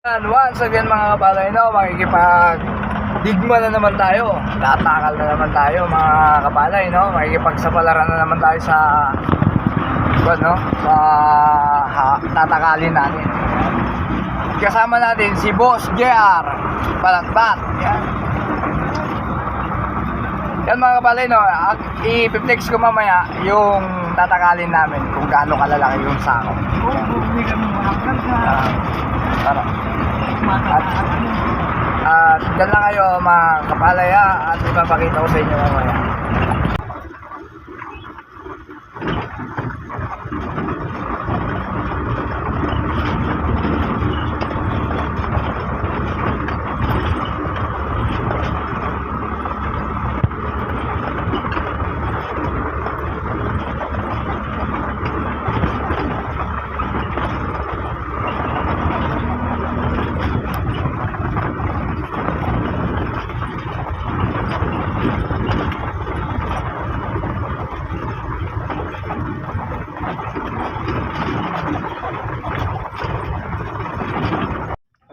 And once again mga kapalay, no, makikipag-digma na naman tayo. Tatakal na naman tayo mga kapalay, no. Makikipagsapalaran na naman tayo sa tatakalin natin. Kasama natin si Boss JR Balatbat. Yan mga kapalay, no, i-flex ko mamaya yung tatakalin namin kung gaano kalalaki yung sako. At dyan lang kayo mga kapalaya at ipapakita ko sa inyo mamaya.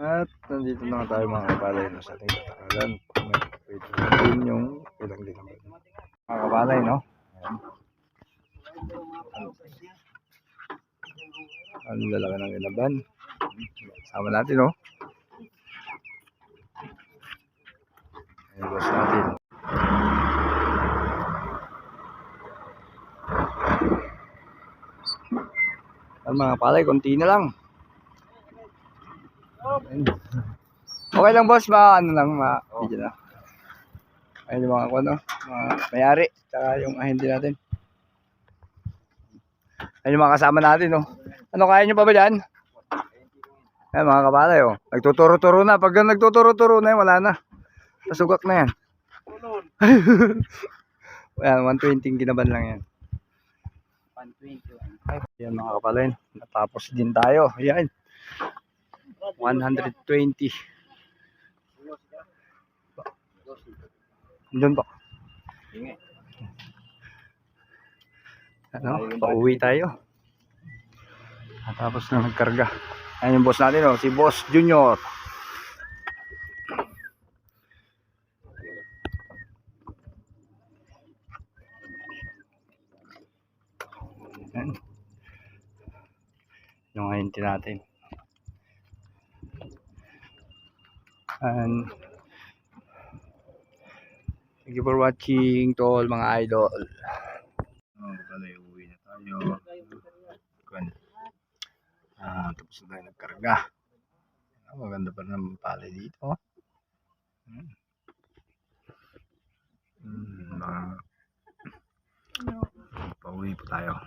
At nandito na tayo mga kapalay no, sa ating tatakalan. Wait natin yung ilang din naman. Mga kapalay, no? Ayan. Ang lalaki ng ilaban. Sama natin, no? Ayan, boss natin. Ayan, mga kapalay, konti na lang. Okay lang boss, ano lang, video na. Ayun yung mga mayari, tsaka yung ahente natin. Ayun yung mga kasama natin, no. Ano, kaya nyo pa ba dyan? Ayun mga kapalay, oh. Nagtuturo-turo na. Pag nagtuturo-turo na yan, wala na. Pasugak na yan. Ayan, 120 ginaban lang yan. 120. Ayan mga kapalay, natapos din tayo. Ayan. 120. Doon po. Ano, pauwi tayo. Tapos na nagkarga. Ayan yung boss natin, oh, si Boss Junior. Ayan. Yung ahente natin. And thank you for watching to all mga idol. Uwi na tayo. Tapos na tayo nagkarga. Maganda pa naman pala dito. Pauwi po tayo.